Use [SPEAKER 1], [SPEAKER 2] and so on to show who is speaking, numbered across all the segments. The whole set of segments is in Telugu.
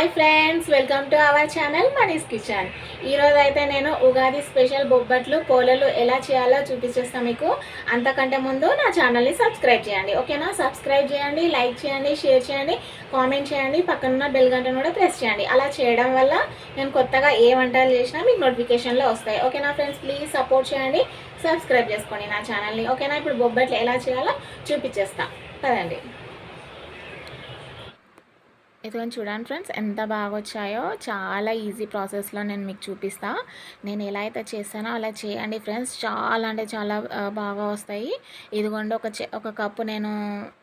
[SPEAKER 1] Hi friends, welcome to our channel Mani's kitchen. ఈరోజు అయితే నేను ఉగాది స్పెషల్ బొబ్బట్లు పోలలు ఎలా చేయాలో చూపించేస్తాను మీకు. అంతకంటే ముందు నా ఛానల్ని సబ్స్క్రైబ్ చేయండి, ఓకేనా? సబ్స్క్రైబ్ చేయండి, లైక్ చేయండి, షేర్ చేయండి, కామెంట్ చేయండి, పక్కనున్న బెల్ గంటను కూడా ప్రెస్ చేయండి. అలా చేయడం వల్ల నేను కొత్తగా ఏ వంటలు చేసినా మీకు నోటిఫికేషన్లో వస్తాయి, ఓకేనా ఫ్రెండ్స్? ప్లీజ్ సపోర్ట్ చేయండి, సబ్స్క్రైబ్ చేసుకోండి నా ఛానల్ని, ఓకేనా? ఇప్పుడు బొబ్బట్లు ఎలా చేయాలో చూపించేస్తా పదండి. ఇదిగోని చూడండి ఫ్రెండ్స్, ఎంత బాగా వచ్చాయో. చాలా ఈజీ ప్రాసెస్లో నేను మీకు చూపిస్తా. నేను ఎలా అయితే చేస్తానో అలా చేయండి ఫ్రెండ్స్. చాలా అంటే చాలా బాగా వస్తాయి. ఇదిగోండి ఒక కప్పు నేను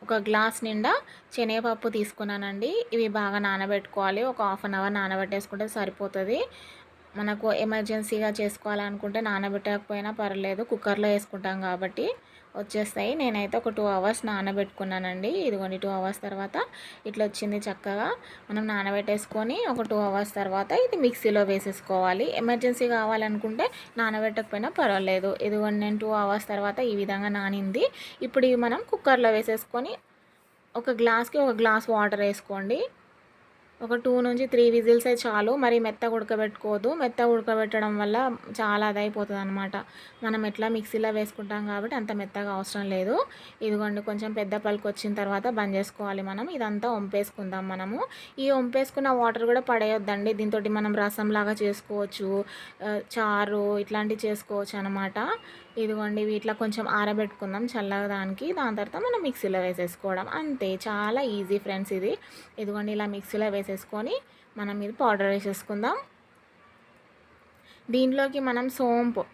[SPEAKER 1] ఒక గ్లాస్ నిండా శనగపప్పు తీసుకున్నానండి. ఇవి బాగా నానబెట్టుకోవాలి. ఒక హాఫ్ అన్ అవర్ నానబెట్టేసుకుంటే సరిపోతుంది. మనకు ఎమర్జెన్సీగా చేసుకోవాలనుకుంటే నానబెట్టకపోయినా పర్లేదు, కుక్కర్లో వేసుకుంటాం కాబట్టి వచ్చేస్తాయి. నేనైతే ఒక 2 అవర్స్ నానబెట్టుకున్నానండి. ఇదిగోండి 2 అవర్స్ తర్వాత ఇట్లా వచ్చింది చక్కగా. మనం నానబెట్టేసుకొని ఒక 2 అవర్స్ తర్వాత ఇది మిక్సీలో వేసేసుకోవాలి. ఎమర్జెన్సీ కావాలనుకుంటే నానబెట్టకపోయినా పర్వాలేదు. ఇదిగోండి నేను 2 అవర్స్ తర్వాత ఈ విధంగా నానింది. ఇప్పుడు ఇవి మనం కుక్కర్లో వేసేసుకొని ఒక గ్లాస్కి ఒక గ్లాస్ వాటర్ వేసుకోండి. ఒక 2 నుంచి 3 విజిల్సే చాలు. మరి మెత్తగా ఉడకబెట్టుకోవద్దు. మెత్తగా ఉడకబెట్టడం వల్ల చాలా అదైపోతుంది అనమాట. మనం ఎట్లా మిక్సీలో వేసుకుంటాం కాబట్టి అంత మెత్తగా అవసరం లేదు. ఇదిగోండి కొంచెం పెద్ద పలుకు వచ్చిన తర్వాత బంద్ చేసుకోవాలి. మనం ఇదంతా వంపేసుకుందాం. మనము ఈ వంపేసుకున్న వాటర్ కూడా పడేయొద్దండి. దీంతో మనం రసంలాగా చేసుకోవచ్చు, చారు ఇట్లాంటివి చేసుకోవచ్చు అనమాట. ఇదిగోండి ఇట్లా కొంచెం ఆరబెట్టుకుందాం చల్లగా దానికి. దాని తర్వాత మనం మిక్సీలో వేసేసుకోవడం అంతే. చాలా ఈజీ ఫ్రెండ్స్ ఇది. ఇదిగోండి ఇలా మిక్సీలో వేసేసుకొని మనం ఇది పౌడర్ వేసేసుకుందాం. దీంట్లోకి మనం సోంపు,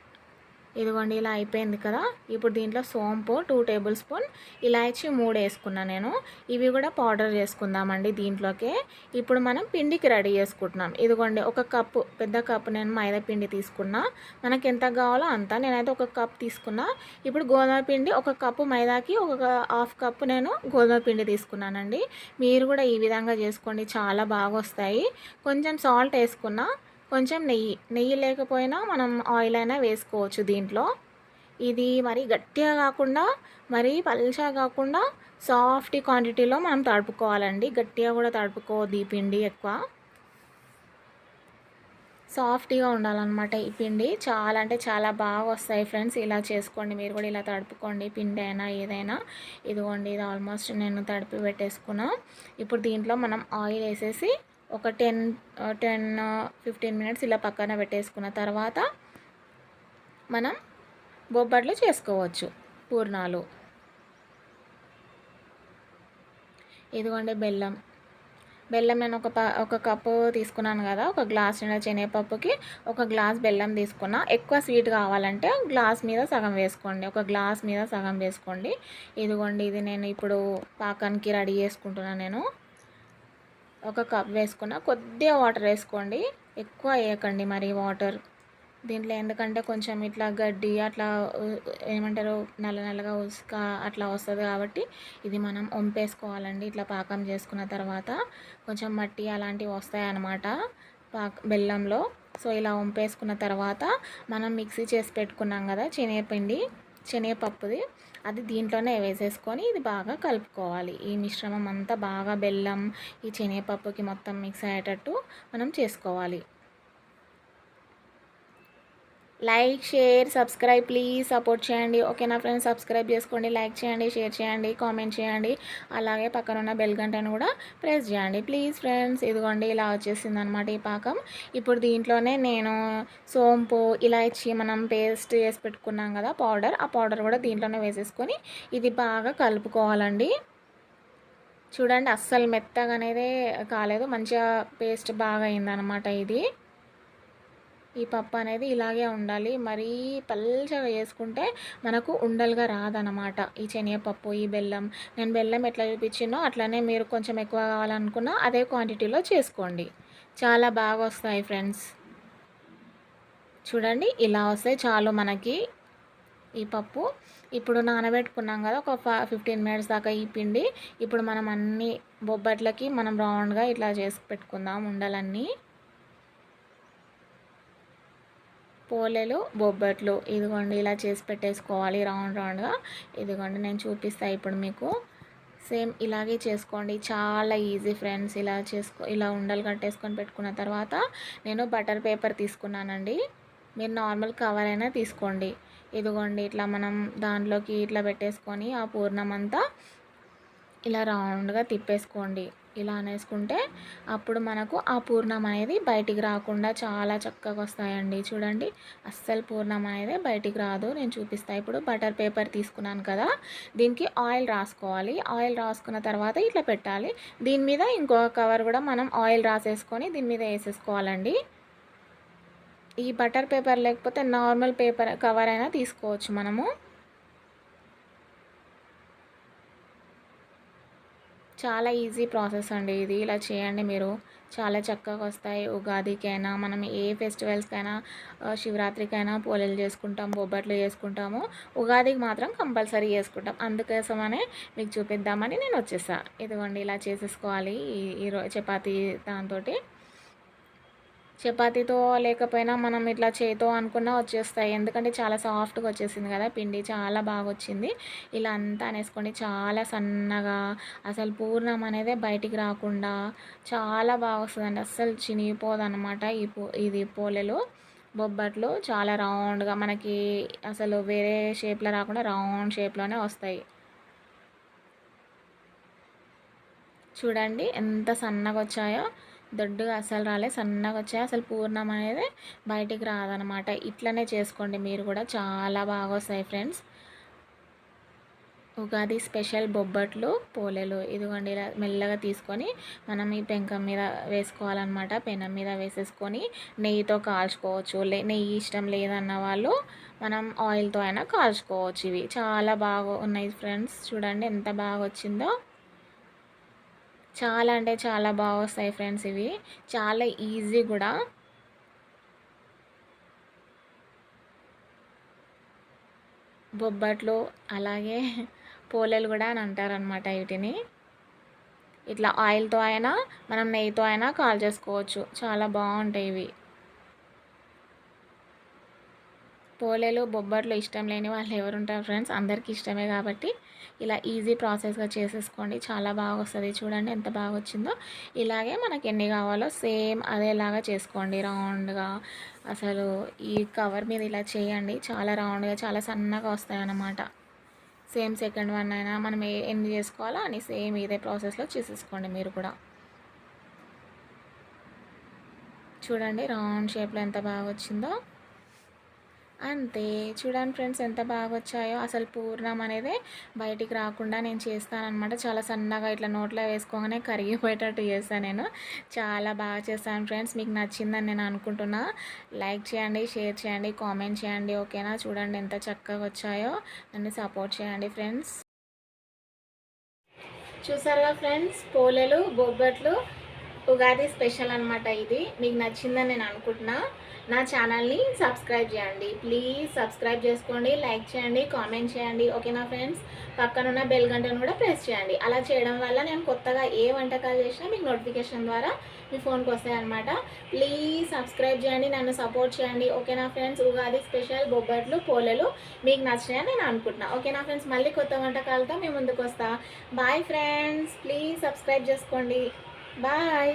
[SPEAKER 1] ఇదిగోండి ఇలా అయిపోయింది కదా. ఇప్పుడు దీంట్లో సోంపు 2 టేబుల్ స్పూన్, ఇలాచి 3 వేసుకున్నాను నేను. ఇవి కూడా పౌడర్ చేసుకుందామండి దీంట్లోకే. ఇప్పుడు మనం పిండికి రెడీ చేసుకుంటున్నాం. ఇదిగోండి ఒక కప్పు, పెద్ద కప్పు నేను మైదా పిండి తీసుకున్నా. మనకి ఎంత కావాలో అంత. నేనైతే ఒక కప్ తీసుకున్నా. ఇప్పుడు గోధుమ పిండి ఒక కప్పు మైదాకి ఒక హాఫ్ కప్పు నేను గోధుమ పిండి తీసుకున్నానండి. మీరు కూడా ఈ విధంగా చేసుకోండి, చాలా బాగా వస్తాయి. కొంచెం సాల్ట్ వేసుకున్నా, కొంచెం నెయ్యి లేకపోయినా మనం ఆయిల్ అయినా వేసుకోవచ్చు దీంట్లో. ఇది మరి గట్టిగా కాకుండా మరి పల్చగా కాకుండా సాఫ్ట్ క్వాంటిటీలో మనం తడుపుకోవాలండి. గట్టిగా కూడా తడుపుకోవద్దు ఈ పిండి, ఎక్కువ సాఫ్ట్గా ఉండాలన్నమాట ఈ పిండి. చాలా అంటే చాలా బాగా వస్తాయి ఫ్రెండ్స్. ఇలా చేసుకోండి మీరు కూడా, ఇలా తడుపుకోండి పిండి అయినా ఏదైనా. ఇదిగోండి ఇది ఆల్మోస్ట్ నేను తడిపి పెట్టేసుకున్నా. ఇప్పుడు దీంట్లో మనం ఆయిల్ వేసేసి ఒక 10-15 మినిట్స్ ఇలా పక్కన పెట్టేసుకున్న తర్వాత మనం బొబ్బట్లు చేసుకోవచ్చు, పూర్ణాలు. ఇదిగోండి బెల్లం నేను ఒక కప్పు తీసుకున్నాను కదా. ఒక గ్లాస్ నిండా శనగపప్పుకి ఒక గ్లాస్ బెల్లం తీసుకున్నా. ఎక్కువ స్వీట్ కావాలంటే గ్లాస్ మీద సగం వేసుకోండి, ఒక గ్లాస్ మీద సగం వేసుకోండి. ఇదిగోండి ఇది నేను ఇప్పుడు పాకానికి రెడీ చేసుకుంటున్నాను. నేను ఒక కప్ వేసుకున్న, కొద్దిగా వాటర్ వేసుకోండి, ఎక్కువ వేయకండి మరి వాటర్ దీంట్లో. ఎందుకంటే కొంచెం ఇట్లా గడ్డి అట్లా ఏమంటారు నల్ల నల్లగా ఉసుక అట్లా వస్తుంది కాబట్టి ఇది మనం వంపేసుకోవాలండి. ఇట్లా పాకం చేసుకున్న తర్వాత కొంచెం మట్టి అలాంటివి వస్తాయన్నమాట బెల్లంలో. సో ఇలా వంపేసుకున్న తర్వాత మనం మిక్సీ చేసి పెట్టుకున్నాం కదా శనగపప్పుది, అది దీంట్లోనే వేసేసుకొని ఇది బాగా కలుపుకోవాలి. ఈ మిశ్రమం అంతా బాగా బెల్లం ఈ శనగపప్పుకి మొత్తం మిక్స్ అయ్యేటట్టు మనం చేసుకోవాలి. Like, share, subscribe please support చేయండి, ఓకేనా ఫ్రెండ్స్? సబ్స్క్రైబ్ చేసుకోండి, లైక్ చేయండి, షేర్ చేయండి, కామెంట్ చేయండి. అలాగే పక్కన ఉన్న బెల్ గంటను కూడా ప్రెస్ చేయండి ప్లీజ్ ఫ్రెండ్స్. ఇదిగోండి ఇలా వచ్చేసింది అనమాట ఈ పాకం. ఇప్పుడు దీంట్లోనే నేను సోంపు, ఇలాచి మనం పేస్ట్ చేసి పెట్టుకున్నాం కదా పౌడర్, ఆ పౌడర్ కూడా దీంట్లోనే వేసేసుకొని ఇది బాగా కలుపుకోవాలండి. చూడండి అస్సలు మెత్తగా అనేది కాలేదు, మంచిగా పేస్ట్ బాగా అయిందనమాట ఇది. ఈ పప్పు అనేది ఇలాగే ఉండాలి. మరీ పల్చగా చేసుకుంటే మనకు ఉండలుగా రాదనమాట ఈ శనగపప్పు, ఈ బెల్లం. నేను బెల్లం ఎట్లా చూపించినో అట్లానే మీరు కొంచెం ఎక్కువ కావాలనుకున్నా అదే క్వాంటిటీలో చేసుకోండి. చాలా బాగా వస్తాయి ఫ్రెండ్స్. చూడండి ఇలా వస్తే చాలు మనకి ఈ పప్పు. ఇప్పుడు నానబెట్టుకున్నాం కదా ఒక 15 మినిట్స్ దాకా ఈ పిండి. ఇప్పుడు మనం అన్ని బొబ్బట్లకి మనం రౌండ్గా ఇట్లా చేసి పెట్టుకుందాం ఉండలన్నీ. పోలేలు, బొబ్బట్లు ఇదిగోండి ఇలా చేసి పెట్టేసుకోవాలి రౌండ్గా. ఇదిగోండి నేను చూపిస్తాను ఇప్పుడు మీకు. సేమ్ ఇలాగే చేసుకోండి. చాలా ఈజీ ఫ్రెండ్స్. ఇలా ఉండలు కట్టేసుకొని పెట్టుకున్న తర్వాత నేను బటర్ పేపర్ తీసుకున్నానండి. మీరు నార్మల్ కవర్ అయినా తీసుకోండి. ఇదిగోండి ఇట్లా మనం దాంట్లోకి ఇట్లా పెట్టేసుకొని ఆ పూర్ణం అంతా ఇలా రౌండ్గా తిప్పేసుకోండి. ఇలా అనేసుకుంటే అప్పుడు మనకు ఆ పూర్ణం అనేది బయటికి రాకుండా చాలా చక్కగా వస్తాయండి. చూడండి అస్సలు పూర్ణం అనేది బయటికి రాదు. నేను చూపిస్తాను. ఇప్పుడు బటర్ పేపర్ తీసుకున్నాను కదా, దీనికి ఆయిల్ రాసుకోవాలి. ఆయిల్ రాసుకున్న తర్వాత ఇట్లా పెట్టాలి. దీని మీద ఇంకొక కవర్ కూడా మనం ఆయిల్ రాసేసుకొని దీని మీద వేసేసుకోవాలండి. ఈ బటర్ పేపర్ లేకపోతే నార్మల్ పేపర్ కవర్ అయినా తీసుకోవచ్చు మనము. చాలా ఈజీ ప్రాసెస్ అండి ఇది. ఇలా చేయండి మీరు, చాలా చక్కగా వస్తాయి. ఉగాదికైనా మనం ఏ ఫెస్టివల్స్కైనా, శివరాత్రికైనా పోలేలు చేసుకుంటాం, బొబ్బట్లు చేసుకుంటాము. ఉగాదికి మాత్రం కంపల్సరీ చేసుకుంటాం. అందుకోసమనే మీకు చూపిద్దామని నేను వచ్చేసా. ఇదిగోండి ఇలా చేసేసుకోవాలి. చపాతీ దాంతో, చపాతీతో లేకపోయినా మనం ఇట్లా చేతో అనుకున్నా వచ్చేస్తాయి. ఎందుకంటే చాలా సాఫ్ట్గా వచ్చేసింది కదా పిండి, చాలా బాగా వచ్చింది. ఇలా అంతా అనేసుకొని చాలా సన్నగా, అసలు పూర్ణం అనేది బయటికి రాకుండా చాలా బాగా వస్తుందండి. అస్సలు చినిగిపోదు అనమాట. ఇది పోలేలు బొబ్బట్లు చాలా రౌండ్గా మనకి అసలు వేరే షేప్లో రాకుండా రౌండ్ షేప్లోనే వస్తాయి. చూడండి ఎంత సన్నగా వచ్చాయో. దొడ్డుగా అస్సలు రాలే, సన్నగా వచ్చాయి. అసలు పూర్ణం అనేది బయటికి రాదనమాట. ఇట్లనే చేసుకోండి మీరు కూడా, చాలా బాగా వస్తాయి ఫ్రెండ్స్. ఉగాది స్పెషల్ బొబ్బట్లు, పోలేలు. ఇదిగోండి ఇలా మెల్లగా తీసుకొని మనం ఈ పెంకం మీద వేసుకోవాలన్నమాట. పెనం మీద వేసేసుకొని నెయ్యితో కాల్చుకోవచ్చు. నెయ్యి ఇష్టం లేదన్న వాళ్ళు మనం ఆయిల్తో అయినా కాల్చుకోవచ్చు. ఇవి చాలా బాగా ఉన్నాయి ఫ్రెండ్స్. చూడండి ఎంత బాగా వచ్చిందో. చాలా అంటే చాలా బాగా వస్తాయి ఫ్రెండ్స్. ఇవి చాలా ఈజీ కూడా. బొబ్బట్లు అలాగే పోలేలు కూడా అని అంటారనమాట వీటిని. ఇట్లా ఆయిల్తో అయినా మనం నెయ్యితో అయినా కాల్ చేసుకోవచ్చు. చాలా బాగుంటాయి ఇవి. పోలేలు బొబ్బట్లు ఇష్టం లేని వాళ్ళు ఎవరు ఉంటారు ఫ్రెండ్స్? అందరికీ ఇష్టమే కాబట్టి ఇలా ఈజీ ప్రాసెస్గా చేసేసుకోండి. చాలా బాగా వస్తుంది. చూడండి ఎంత బాగా వచ్చిందో. ఇలాగే మనకి ఎన్ని కావాలో సేమ్ అదేలాగా చేసుకోండి రౌండ్గా. అసలు ఈ కవర్ మీద ఇలా చేయండి. చాలా రౌండ్గా, చాలా సన్నగా వస్తాయి అన్నమాట. సేమ్ సెకండ్ వన్ అయినా మనం ఎన్ని చేసుకోవాలో అని సేమ్ ఇదే ప్రాసెస్లో చేసేసుకోండి మీరు కూడా. చూడండి రౌండ్ షేప్లో ఎంత బాగా వచ్చిందో. అంతే. చూడండి ఫ్రెండ్స్ ఎంత బాగా వచ్చాయో. అసలు పూర్ణం అనేది బయటికి రాకుండా నేను చేస్తానన్నమాట. చాలా సన్నగా ఇట్లా నోట్లో వేసుకోగానే కరిగిపోయేటట్టు చేస్తాను నేను. చాలా బాగా చేస్తాను ఫ్రెండ్స్. మీకు నచ్చిందని నేను అనుకుంటున్నా. లైక్ చేయండి, షేర్ చేయండి, కామెంట్ చేయండి. ఓకేనా? చూడండి ఎంత చక్కగా వచ్చాయో. నన్ను సపోర్ట్ చేయండి ఫ్రెండ్స్. చూసారుగా ఫ్రెండ్స్, పోలేలు బొబ్బట్లు ఉగాది స్పెషల్ అనమాట. ఇది మీకు నచ్చిందని నేను అనుకుంటున్నా. నా ఛానల్ని సబ్స్క్రైబ్ చేయండి ప్లీజ్. సబ్స్క్రైబ్ చేసుకోండి, లైక్ చేయండి, కామెంట్ చేయండి. ఓకేనా ఫ్రెండ్స్? పక్కనున్న బెల్ గంటను కూడా ప్రెస్ చేయండి. అలా చేయడం వల్ల నేను కొత్తగా ఏ వంటకాలు చేసినా మీకు నోటిఫికేషన్ ద్వారా మీ ఫోన్కి వస్తాయన్నమాట. ప్లీజ్ సబ్స్క్రైబ్ చేయండి, నన్ను సపోర్ట్ చేయండి. ఓకేనా ఫ్రెండ్స్? ఉగాది స్పెషల్ బొబ్బట్లు పోలేలు మీకు నచ్చినాయని నేను అనుకుంటున్నా. ఓకేనా ఫ్రెండ్స్? మళ్ళీ కొత్త వంటకాలతో మీ ముందుకు వస్తా. బాయ్ ఫ్రెండ్స్, ప్లీజ్ సబ్స్క్రైబ్ చేసుకోండి. బాయ్.